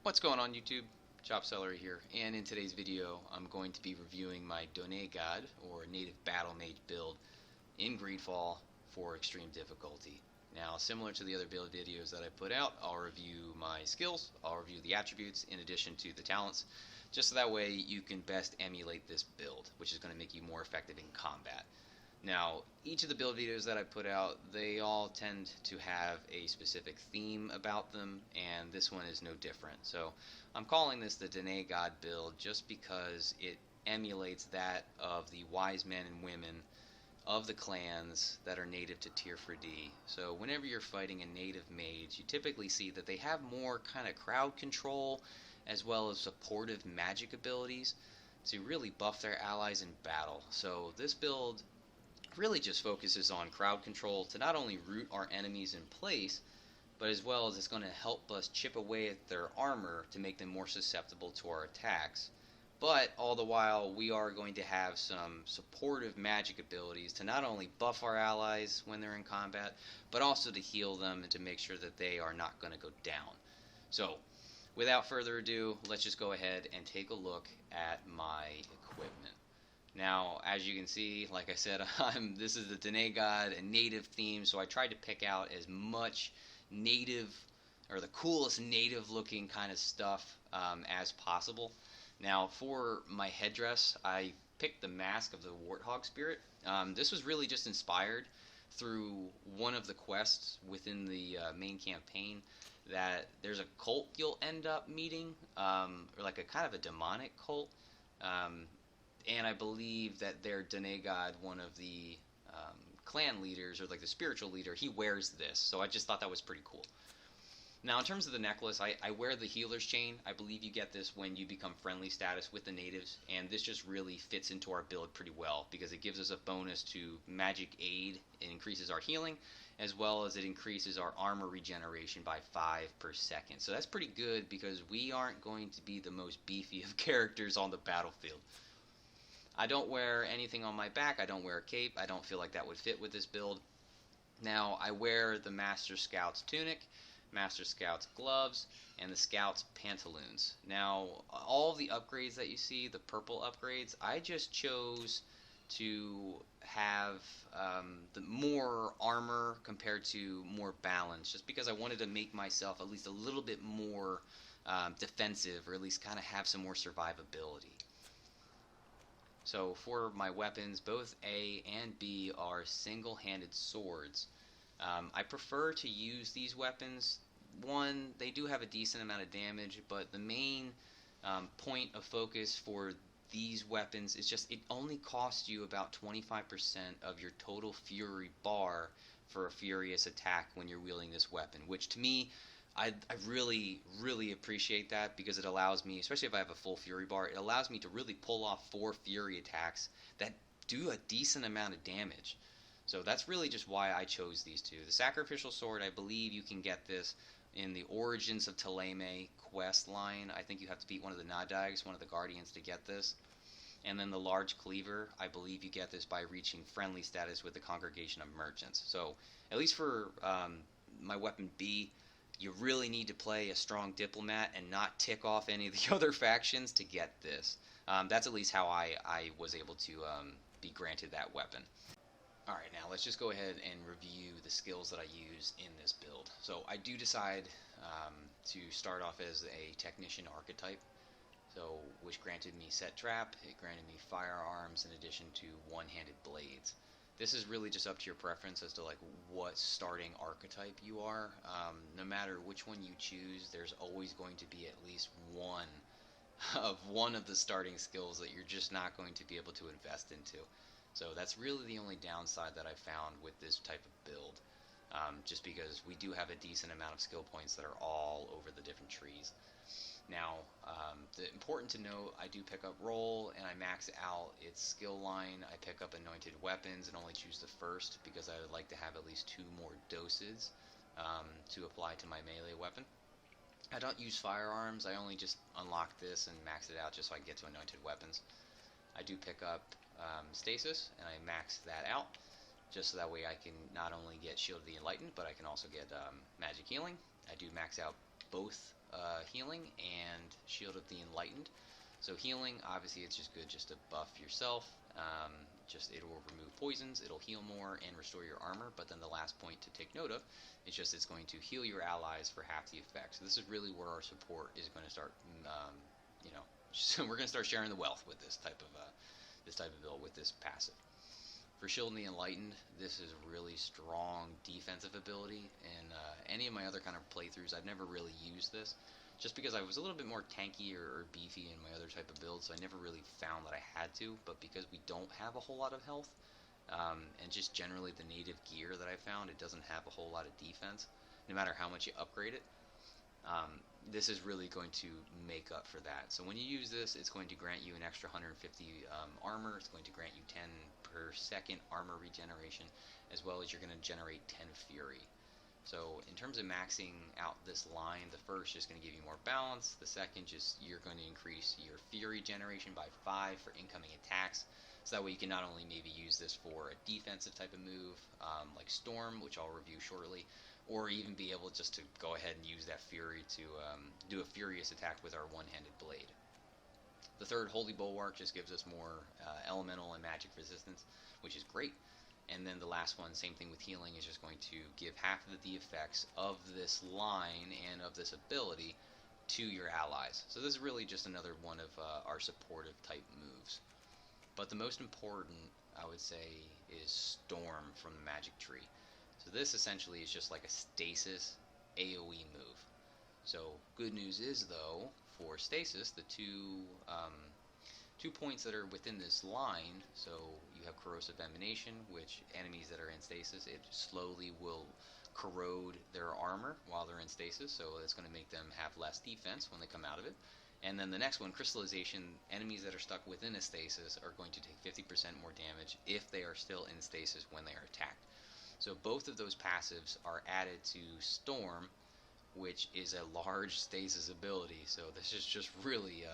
What's going on YouTube? Chop Celery here, and in today's video I'm going to be reviewing my Doneigad or Native Battle Mage build in GreedFall for extreme difficulty. Now, similar to the other build videos that I put out, I'll review my skills, I'll review the attributes in addition to the talents, just so that way you can best emulate this build, which is going to make you more effective in combat. Now, each of the build videos that I put out, they all tend to have a specific theme about them, and this one is no different. So I'm calling this the Doneigad build just because it emulates that of the wise men and women of the clans that are native to Teer Fradee. So whenever you're fighting a native mage, you typically see that they have more kind of crowd control as well as supportive magic abilities to really buff their allies in battle. So this build really just focuses on crowd control to not only root our enemies in place, but as well as it's going to help us chip away at their armor to make them more susceptible to our attacks. But all the while, we are going to have some supportive magic abilities to not only buff our allies when they're in combat, but also to heal them and to make sure that they are not going to go down. So, without further ado, let's just go ahead and take a look at my equipment. Now, as you can see, like I said, this is the Doneigad, a native theme, so I tried to pick out as much native, or the coolest native looking kind of stuff as possible. Now, for my headdress, I picked the mask of the Warthog Spirit. This was really just inspired through one of the quests within the main campaign, that there's a cult you'll end up meeting, or like a kind of a demonic cult. And I believe that their Doneigad, one of the clan leaders, or like the spiritual leader, he wears this. So I just thought that was pretty cool. Now, in terms of the necklace, I wear the healer's chain. I believe you get this when you become friendly status with the natives, and this just really fits into our build pretty well because it gives us a bonus to magic aid. It increases our healing, as well as it increases our armor regeneration by 5 per second. So that's pretty good because we aren't going to be the most beefy of characters on the battlefield. I don't wear anything on my back. I don't wear a cape. I don't feel like that would fit with this build. Now, I wear the Master Scout's tunic, Master Scout's gloves, and the Scout's pantaloons. Now, all the upgrades that you see, the purple upgrades, I just chose to have the more armor compared to more balance, just because I wanted to make myself at least a little bit more defensive, or at least kind of have some more survivability. So for my weapons, both A and B are single-handed swords. I prefer to use these weapons. One, they do have a decent amount of damage, but the main point of focus for these weapons is just it only costs you about 25% of your total fury bar for a furious attack when you're wielding this weapon, which to me, I really, really appreciate that because it allows me, especially if I have a full fury bar, it allows me to really pull off 4 fury attacks that do a decent amount of damage. So that's really just why I chose these two. The Sacrificial Sword, I believe you can get this in the Origins of Thélème quest line. I think you have to beat one of the Nadags, one of the Guardians, to get this. And then the Large Cleaver, I believe you get this by reaching friendly status with the Congregation of Merchants. So at least for my weapon B, you really need to play a strong diplomat and not tick off any of the other factions to get this. That's at least how I was able to be granted that weapon. Alright, now let's just go ahead and review the skills that I use in this build. So I do decide to start off as a Technician archetype, so which granted me Set Trap, it granted me Firearms in addition to one-handed blades. This is really just up to your preference as to like what starting archetype you are. No matter which one you choose, there's always going to be at least one of the starting skills that you're just not going to be able to invest into. So that's really the only downside that I found with this type of build, just because we do have a decent amount of skill points that are all over the different trees. Now, important to note, I do pick up roll and I max out its skill line. I pick up anointed weapons and only choose the first because I would like to have at least 2 more doses to apply to my melee weapon. I don't use firearms. I only just unlock this and max it out just so I can get to anointed weapons. I do pick up stasis and I max that out just so that way I can not only get Shield of the Enlightened, but I can also get magic healing. I do max out both healing and Shield of the Enlightened. So healing, obviously, it's just good just to buff yourself. Just it'll remove poisons, it'll heal more, and restore your armor. But then the last point to take note of is just it's going to heal your allies for half the effect. So this is really where our support is going to start. So we're going to start sharing the wealth with this type of build with this passive. For Shield and the Enlightened, this is a really strong defensive ability. In any of my other kind of playthroughs, I've never really used this, just because I was a little bit more tanky or beefy in my other type of builds, so I never really found that I had to. But because we don't have a whole lot of health, and just generally the native gear that I found, it doesn't have a whole lot of defense, no matter how much you upgrade it. This is really going to make up for that. So when you use this, it's going to grant you an extra 150 armor. It's going to grant you 10 per second armor regeneration, as well as you're going to generate 10 fury. So in terms of maxing out this line, the first is going to give you more balance. The second, just you're going to increase your fury generation by 5 for incoming attacks. So that way you can not only maybe use this for a defensive type of move, like Storm, which I'll review shortly, or even be able just to go ahead and use that fury to do a furious attack with our one-handed blade. The third, Holy Bulwark, just gives us more elemental and magic resistance, which is great. And then the last one, same thing with healing, is just going to give half of the effects of this line and of this ability to your allies. So this is really just another one of our supportive type moves. But the most important, I would say, is Storm from the magic tree. So this essentially is just like a stasis AoE move. So good news is, though, for stasis, the two points that are within this line, so you have corrosive emanation, which enemies that are in stasis, it slowly will corrode their armor while they're in stasis, so it's going to make them have less defense when they come out of it. And then the next one, crystallization, enemies that are stuck within a stasis are going to take 50% more damage if they are still in stasis when they are attacked. So both of those passives are added to Storm, which is a large stasis ability. So this is just really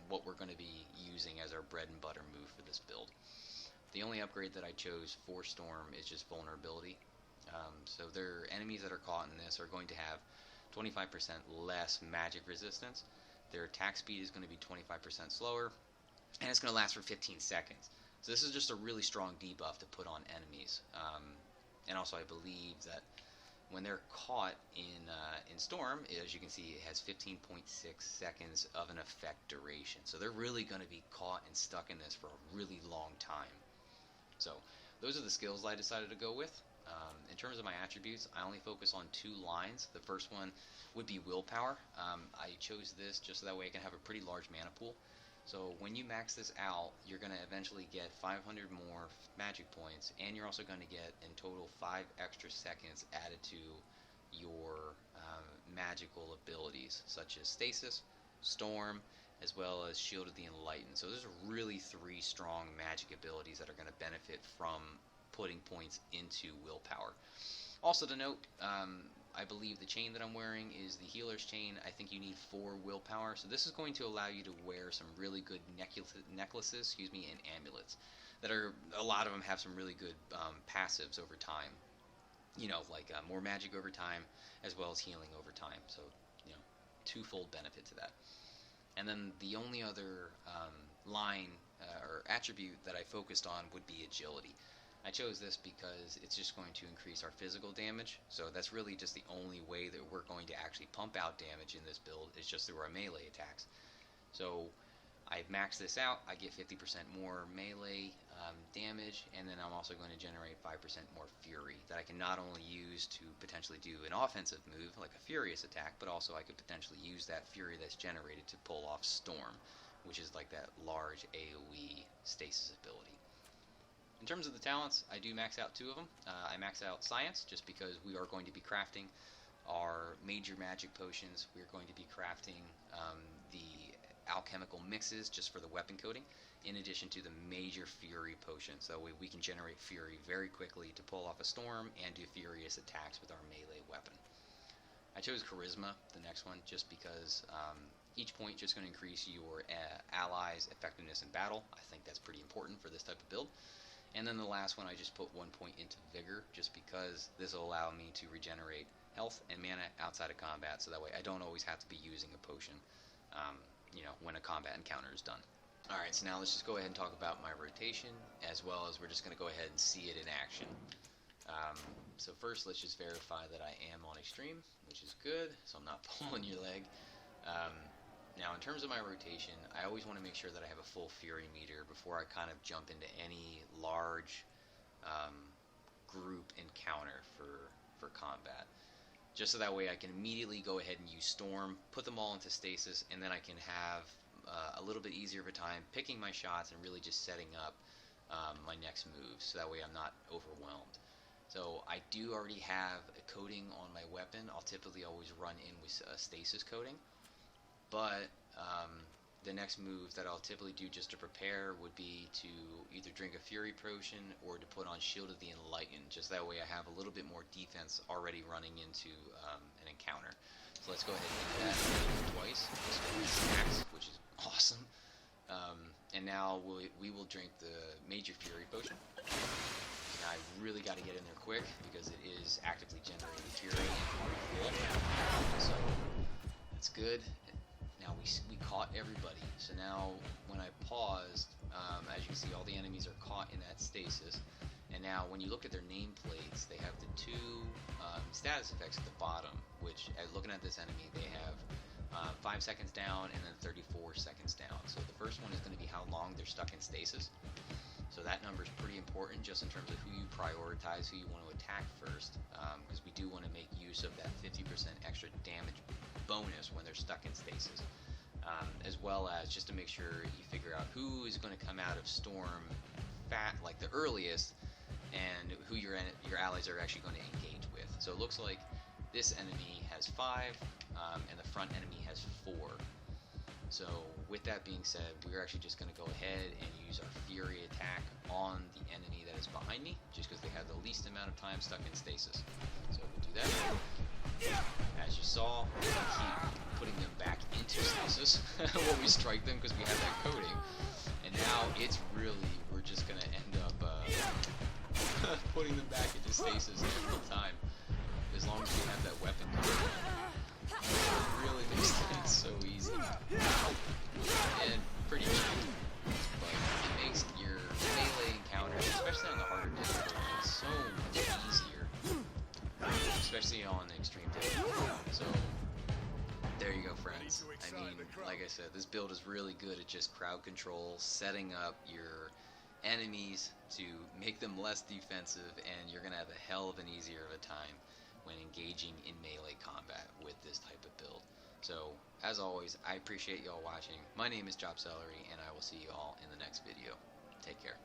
what we're going to be using as our bread and butter move for this build. The only upgrade that I chose for Storm is just vulnerability. So their enemies that are caught in this are going to have 25% less magic resistance. Their attack speed is going to be 25% slower, and it's going to last for 15 seconds. So this is just a really strong debuff to put on enemies. And also I believe that when they're caught in Storm, as you can see, it has 15.6 seconds of an effect duration. So they're really going to be caught and stuck in this for a really long time. So those are the skills I decided to go with. In terms of my attributes, I only focus on 2 lines. The first one would be willpower. I chose this just so that way I can have a pretty large mana pool. So when you max this out, you're going to eventually get 500 more magic points, and you're also going to get in total 5 extra seconds added to your magical abilities, such as Stasis, Storm, as well as Shield of the Enlightened. So there's really 3 strong magic abilities that are going to benefit from putting points into willpower. Also to note, I believe the chain that I'm wearing is the healer's chain. I think you need 4 willpower, so this is going to allow you to wear some really good necklaces, and amulets. That are, a lot of them have some really good passives over time. Like more magic over time, as well as healing over time. So, twofold benefit to that. And then the only other line or attribute that I focused on would be agility. I chose this because it's just going to increase our physical damage, so that's really just the only way that we're going to actually pump out damage in this build, is just through our melee attacks. So I've maxed this out, I get 50% more melee damage, and then I'm also going to generate 5% more fury that I can not only use to potentially do an offensive move, like a furious attack, but also I could potentially use that fury that's generated to pull off Storm, which is like that large AoE stasis ability. In terms of the talents, I do max out 2 of them. I max out Science, just because we are going to be crafting our major magic potions. We're going to be crafting the alchemical mixes just for the weapon coating, in addition to the major Fury potions. That way we can generate Fury very quickly to pull off a Storm and do furious attacks with our melee weapon. I chose Charisma, the next one, just because each point just going to increase your allies' effectiveness in battle. I think that's pretty important for this type of build. And then the last one, I just put 1 point into Vigor, just because this will allow me to regenerate health and mana outside of combat, so that way I don't always have to be using a potion, when a combat encounter is done. Alright, so now let's just go ahead and talk about my rotation, as well as we're just going to go ahead and see it in action. So first, let's just verify that I am on extreme, which is good, so I'm not pulling your leg. Now, in terms of my rotation, I always want to make sure that I have a full fury meter before I kind of jump into any large group encounter for combat. Just so that way I can immediately go ahead and use Storm, put them all into stasis, and then I can have a little bit easier of a time picking my shots and really just setting up my next move, so that way I'm not overwhelmed. So I do already have a coating on my weapon. I'll typically always run in with a stasis coating, but the next move that I'll typically do just to prepare would be to either drink a Fury Potion or to put on Shield of the Enlightened. Just that way I have a little bit more defense already running into an encounter. So let's go ahead and do that twice. Just go stacks, which is awesome. And now we will drink the Major Fury Potion. And I really got to get in there quick because it is actively generating Fury and so that's good. Now we caught everybody, so now when I paused, as you can see, all the enemies are caught in that stasis, and now when you look at their nameplates, they have the two status effects at the bottom, which, looking at this enemy, they have 5 seconds down and then 34 seconds down. So the first one is going to be how long they're stuck in stasis, so that number is pretty important just in terms of who you prioritize, who you want to attack first, because we do want to make use of that 50% extra damage bonus when they're stuck in stasis, as well as just to make sure you figure out who is going to come out of Storm like the earliest, and who your allies are actually going to engage with. So it looks like this enemy has 5, and the front enemy has 4. So with that being said, we're actually just going to go ahead and use our Fury attack on the enemy that is behind me, just because they have the least amount of time stuck in stasis. So we'll do that. As you saw, we keep putting them back into stasis when we strike them because we have that coating. And now it's really, we're just going to end up putting them back into stasis every time, as long as we have that weapon coating. It really makes things so easy. And pretty cheap. But it makes your melee encounters, especially on the harder difficulty, so much easier. Especially on extreme difficulty. So there you go, friends. I mean, like I said, this build is really good at just crowd control, setting up your enemies to make them less defensive, and you're gonna have a hell of an easier of a time when engaging in melee combat with this type of build. So as always, I appreciate y'all watching. My name is Chop Celery, and I will see you all in the next video. Take care.